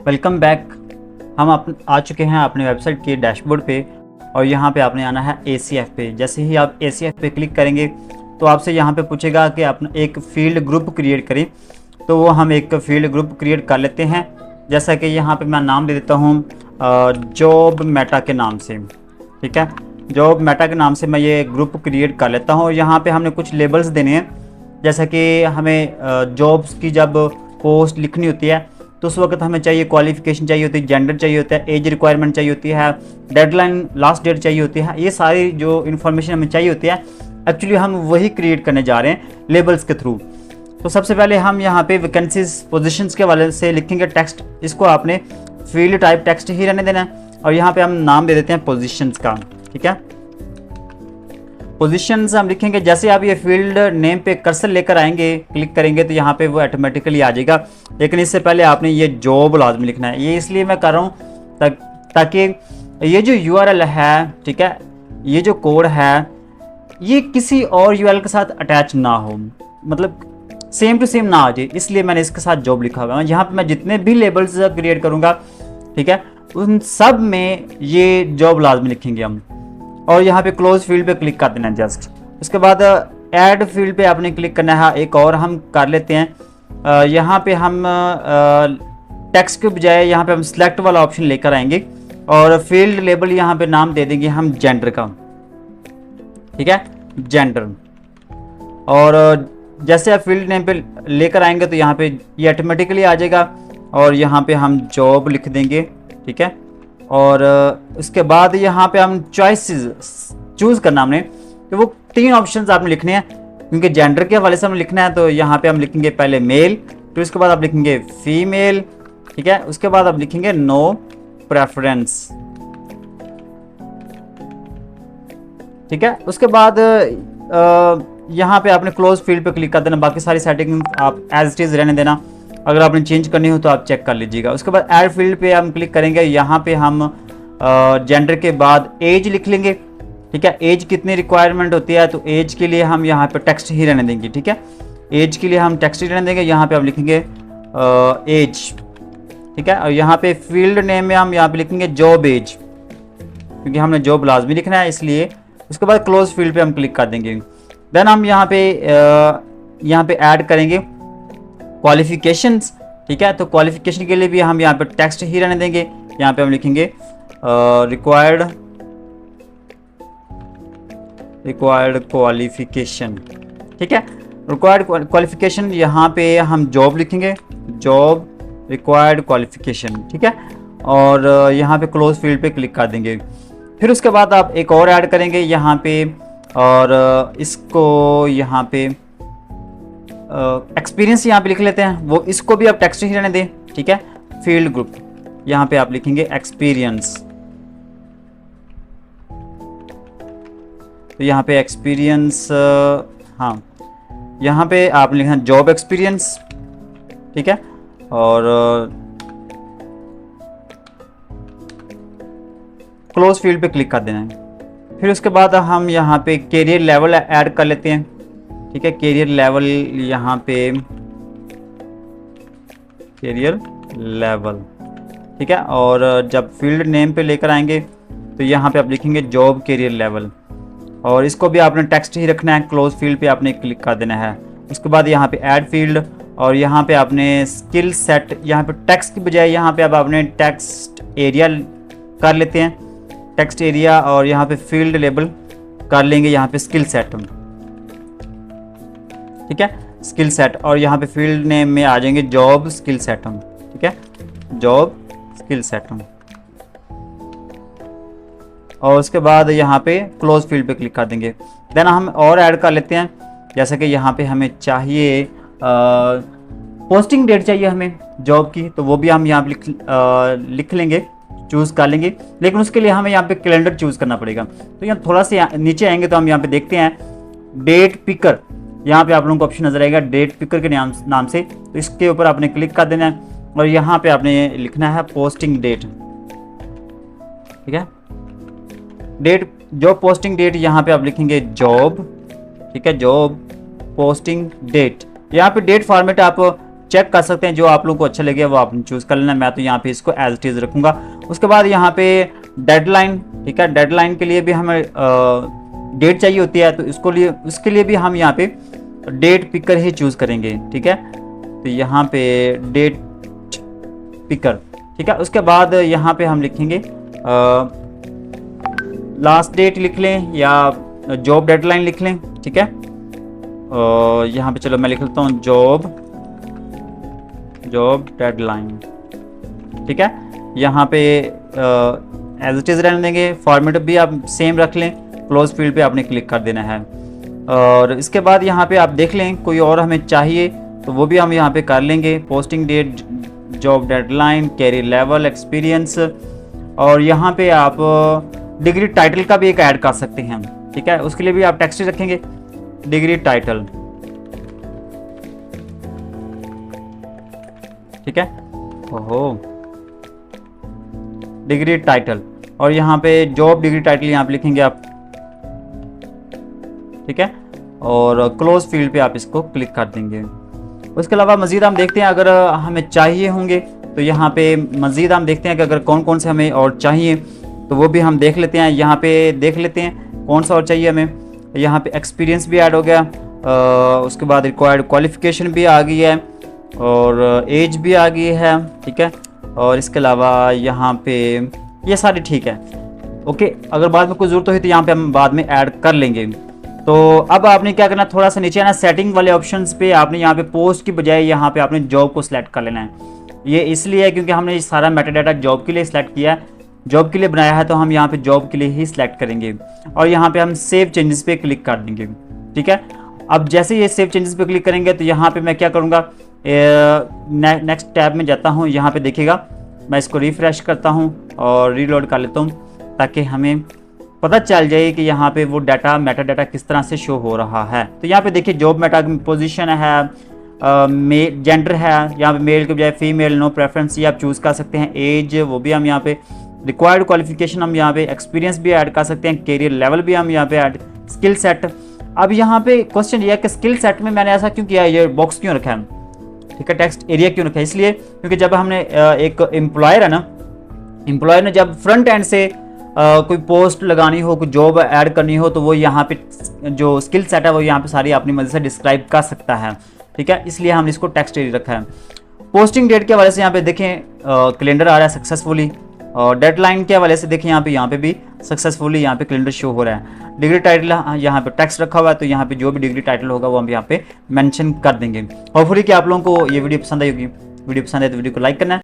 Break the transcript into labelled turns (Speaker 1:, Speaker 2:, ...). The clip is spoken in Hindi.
Speaker 1: Welcome back. हम आ चुके हैं अपने वेबसाइट के डैशबोर्ड पे और यहाँ पे आपने आना है ACF पे। जैसे ही आप ACF पे क्लिक करेंगे तो आपसे यहाँ पे पूछेगा कि आप एक फील्ड ग्रुप क्रिएट करें, तो वो हम एक फील्ड ग्रुप क्रिएट कर लेते हैं। जैसा कि यहाँ पे मैं नाम दे देता हूँ जॉब मेटा के नाम से। ठीक है, जॉब मेटा के नाम से मैं ये ग्रुप क्रिएट कर लेता हूँ। यहाँ पे हमने कुछ लेबल्स देने हैं, जैसा कि हमें जॉब्स की जब पोस्ट लिखनी होती है तो उस वक्त हमें चाहिए क्वालिफिकेशन चाहिए होती है, जेंडर चाहिए होता है, एज रिक्वायरमेंट चाहिए होती है, डेडलाइन लास्ट डेट चाहिए होती है। ये सारी जो इन्फॉर्मेशन हमें चाहिए होती है एक्चुअली हम वही क्रिएट करने जा रहे हैं लेबल्स के थ्रू। तो सबसे पहले हम यहाँ पे वैकेंसीज पोजीशंस के वाले से लिखेंगे टेक्स्ट। इसको आपने फील्ड टाइप टेक्स्ट ही रहने देना है और यहाँ पे हम नाम दे देते हैं पोजीशंस का। ठीक है, पोजीशंस हम लिखेंगे। जैसे आप ये फील्ड नेम पे कर्सर लेकर आएंगे, क्लिक करेंगे तो यहाँ पे वो ऑटोमेटिकली आ जाएगा। लेकिन इससे पहले आपने ये जॉब लाजमी लिखना है। ये इसलिए मैं कर रहा हूँ ताकि ये जो URL है, ठीक है, ये जो कोड है ये किसी और URL के साथ अटैच ना हो, मतलब सेम टू सेम ना आ जाए, इसलिए मैंने इसके साथ जॉब लिखा हुआ है। यहाँ पे मैं जितने भी लेबल्स क्रिएट करूँगा, ठीक है, उन सब में ये जॉब लाजमी लिखेंगे हम। और यहाँ पे क्लोज फील्ड पे क्लिक कर देना है जस्ट। उसके बाद ऐड फील्ड पे आपने क्लिक करना है। एक और हम कर लेते हैं, यहाँ पे हम टेक्स्ट के बजाय यहाँ पे हम सिलेक्ट वाला ऑप्शन लेकर आएंगे और फील्ड लेबल यहाँ पे नाम दे देंगे हम जेंडर का। ठीक है, जेंडर। और जैसे आप फील्ड नेम पे लेकर आएंगे तो यहाँ पे ये ऑटोमेटिकली आ जाएगा और यहाँ पे हम जॉब लिख देंगे। ठीक है, और उसके बाद यहाँ पे हम चॉइसेस चूज़ करना हमने, तो वो 3 ऑप्शंस आपने लिखने हैं क्योंकि जेंडर के हवाले से हमें लिखना है। तो यहाँ पे हम लिखेंगे पहले मेल, फिर उसके बाद आप लिखेंगे फीमेल। ठीक है, उसके बाद आप लिखेंगे नो प्रेफरेंस। ठीक है, उसके बाद यहाँ पे आपने क्लोज फील्ड पे क्लिक कर देना। बाकी सारी सेटिंग आप एज इट इज़ रहने देना, अगर आपने चेंज करनी हो तो आप चेक कर लीजिएगा। उसके बाद ऐड फील्ड पे हम क्लिक करेंगे। यहाँ पे हम जेंडर के बाद एज लिख लेंगे। ठीक है, एज कितनी रिक्वायरमेंट होती है तो एज के लिए हम यहाँ पे टेक्स्ट ही रहने देंगे। ठीक है, एज के लिए हम टेक्स्ट ही रहने देंगे। यहाँ पे आप लिखेंगे एज। ठीक है, और यहाँ पे फील्ड नेम में हम यहाँ पे लिखेंगे जॉब एज, क्योंकि हमने जॉब लाजमी लिखना है इसलिए। उसके बाद क्लोज फील्ड पे हम क्लिक कर देंगे। देन हम यहाँ पे ऐड करेंगे क्वालिफिकेशंस। ठीक है, तो क्वालिफिकेशन के लिए भी हम यहाँ पे टेक्स्ट ही रहने देंगे। यहाँ पे हम लिखेंगे रिक्वायर्ड क्वालिफिकेशन। ठीक है, रिक्वायर्ड क्वालिफिकेशन, यहाँ पे हम जॉब लिखेंगे, जॉब रिक्वायर्ड क्वालिफिकेशन। ठीक है, और यहाँ पे क्लोज फील्ड पे क्लिक कर देंगे। फिर उसके बाद आप एक और ऐड करेंगे यहाँ पे, और इसको यहाँ पे एक्सपीरियंस यहाँ पे लिख लेते हैं। वो इसको भी आप टेक्स्ट ही रहने दें। ठीक है, फील्ड ग्रुप यहाँ पे आप लिखेंगे एक्सपीरियंस। तो यहाँ पे एक्सपीरियंस, हाँ, यहाँ पे आप लिखना जॉब एक्सपीरियंस। ठीक है, और क्लोज फील्ड पे क्लिक कर देना है। फिर उसके बाद हम यहाँ पे कैरियर लेवल ऐड कर लेते हैं। ठीक है, कैरियर लेवल, यहाँ पे कैरियर लेवल। ठीक है, और जब फील्ड नेम पे लेकर आएंगे तो यहाँ पे आप लिखेंगे जॉब कैरियर लेवल, और इसको भी आपने टेक्स्ट ही रखना है। क्लोज फील्ड पे आपने क्लिक कर देना है। उसके बाद यहाँ पे ऐड फील्ड, और यहाँ पे आपने स्किल सेट, यहाँ पे टेक्स्ट की बजाय यहाँ पे अब आपने टेक्स्ट एरिया कर लेते हैं, टेक्स्ट एरिया, और यहाँ पे फील्ड लेबल कर लेंगे यहाँ पे स्किल सेट। ठीक है, स्किल सेट, और यहाँ पे फील्ड नेम में आ जाएंगे जॉब स्किल सेट। ठीक है, जॉब स्किल सेट। और उसके बाद यहाँ पे क्लोज फील्ड पे क्लिक कर देंगे। देन हम और ऐड कर लेते हैं, जैसे कि यहाँ पे हमें चाहिए पोस्टिंग डेट चाहिए हमें जॉब की, तो वो भी हम यहाँ पे लिख लेंगे, चूज़ कर लेंगे। लेकिन उसके लिए हमें यहाँ पे कैलेंडर चूज़ करना पड़ेगा। तो यहाँ थोड़ा सा नीचे आएंगे तो हम यहाँ पे देखते हैं डेट पिकर, यहाँ पे आप लोगों को ऑप्शन नजर आएगा डेट पिकर के नाम से। तो इसके ऊपर आपने क्लिक कर देना है और यहाँ पे आपने लिखना है पोस्टिंग डेट। ठीक है, डेट, जॉब पोस्टिंग डेट, यहाँ पे आप लिखेंगे जॉब। ठीक है, जॉब पोस्टिंग डेट। यहाँ पे डेट फॉर्मेट आप चेक कर सकते हैं, जो आप लोगों को अच्छा लगे वो आपने चूज़ कर लेना। मैं तो यहाँ पे इसको एज इट इज़ रखूँगा। उसके बाद यहाँ पे डेडलाइन, ठीक है, डेडलाइन के लिए भी हमें डेट चाहिए होती है, तो उसके लिए भी हम यहाँ पे डेट पिकर ही चूज़ करेंगे, ठीक है। तो यहाँ पे डेट पिकर, ठीक है। उसके बाद यहाँ पे हम लिखेंगे लास्ट डेट लिख लें या जॉब डेडलाइन लिख लें, ठीक है। और यहाँ पे चलो मैं लिख लेता हूँ जॉब डेडलाइन, ठीक है। यहाँ पे एज इट इज़ रहने देंगे, फॉर्मेट भी आप सेम रख लें, क्लोज फील्ड पे आपने क्लिक कर देना है। और इसके बाद यहाँ पे आप देख लें कोई और हमें चाहिए तो वो भी हम यहाँ पे कर लेंगे, posting date, job deadline, career level, experience, और यहाँ पे आप डिग्री टाइटल का भी एक ऐड कर सकते हैं, ठीक है। उसके लिए भी आप टेक्स्ट रखेंगे डिग्री टाइटल, ठीक है। ओहो, डिग्री टाइटल, और यहाँ पे जॉब डिग्री टाइटल यहाँ पे लिखेंगे आप, ठीक है। और क्लोज फील्ड पे आप इसको क्लिक कर देंगे। उसके अलावा मज़ीद हम देखते हैं अगर हमें चाहिए होंगे तो यहाँ पे मज़ीद हम देखते हैं कि अगर कौन कौन से हमें और चाहिए तो वो भी हम देख लेते हैं। यहाँ पे देख लेते हैं कौन सा और चाहिए हमें। यहाँ पे एक्सपीरियंस भी ऐड हो गया, उसके बाद रिक्वायर्ड क्वालिफ़िकेशन भी आ गई है और एज भी आ गई है, ठीक है। और इसके अलावा यहाँ पे ये सारी ठीक है, ओके। अगर बाद में कोई ज़रूरत हुई तो यहाँ पे हम बाद में ऐड कर लेंगे। तो अब आपने क्या करना, थोड़ा सा नीचे आना, सेटिंग वाले ऑप्शंस पे आपने यहाँ पे पोस्ट की बजाय यहाँ पे आपने जॉब को सिलेक्ट कर लेना है। ये इसलिए है क्योंकि हमने सारा मेटाडाटा जॉब के लिए सिलेक्ट किया है, जॉब के लिए बनाया है, तो हम यहाँ पे जॉब के लिए ही सिलेक्ट करेंगे और यहाँ पे हम सेव चेंजेस पे क्लिक कर देंगे, ठीक है। अब जैसे ये सेव चेंजेस पे क्लिक करेंगे तो यहाँ पे मैं क्या करूँगा, नेक्स्ट टैब में जाता हूँ। यहाँ पे देखिएगा मैं इसको रिफ्रेश करता हूँ और रीलोड कर लेता हूँ ताकि हमें पता चल जाए कि यहाँ पे वो डाटा मेटा डाटा किस तरह से शो हो रहा है। तो यहाँ पे देखिए जॉब मेटा पोजीशन है, जेंडर है, यहाँ पे मेल के बजाय फीमेल, नो प्रेफरेंस ये आप चूज़ कर सकते हैं, एज वो भी हम यहाँ पे, रिक्वायर्ड क्वालिफिकेशन हम यहाँ पे, एक्सपीरियंस भी ऐड कर सकते हैं, कैरियर लेवल भी हम यहाँ पे ऐड, स्किल सेट। अब यहाँ पे क्वेश्चन ये है कि स्किल सेट में मैंने ऐसा क्यों किया, ये बॉक्स क्यों रखा है, ठीक है, टेक्स्ट एरिया क्यों रखा है, इसलिए क्योंकि जब हमने एक एम्प्लॉयर है ना, एम्प्लॉयर ने जब फ्रंट एंड से कोई पोस्ट लगानी हो, कोई जॉब ऐड करनी हो तो वो यहाँ पे जो स्किल सेट है वो यहाँ पे सारी अपनी मर्जी से डिस्क्राइब कर सकता है, ठीक है। इसलिए हमने इसको टेक्स्ट एरिया रखा है। पोस्टिंग डेट के हवाले से यहाँ पे देखें कैलेंडर आ रहा है सक्सेसफुली, और डेडलाइन के हवाले से देखें यहाँ पे भी सक्सेसफुली यहाँ पे कैलेंडर शो हो रहा है। डिग्री टाइटल यहाँ पे टेक्स्ट रखा हुआ है, तो यहाँ पे जो भी डिग्री टाइटल होगा वो हम यहाँ पे मेंशन कर देंगे। होपफुली कि आप लोगों को ये वीडियो पसंद आई होगी। वीडियो पसंद है तो वीडियो को लाइक करना है,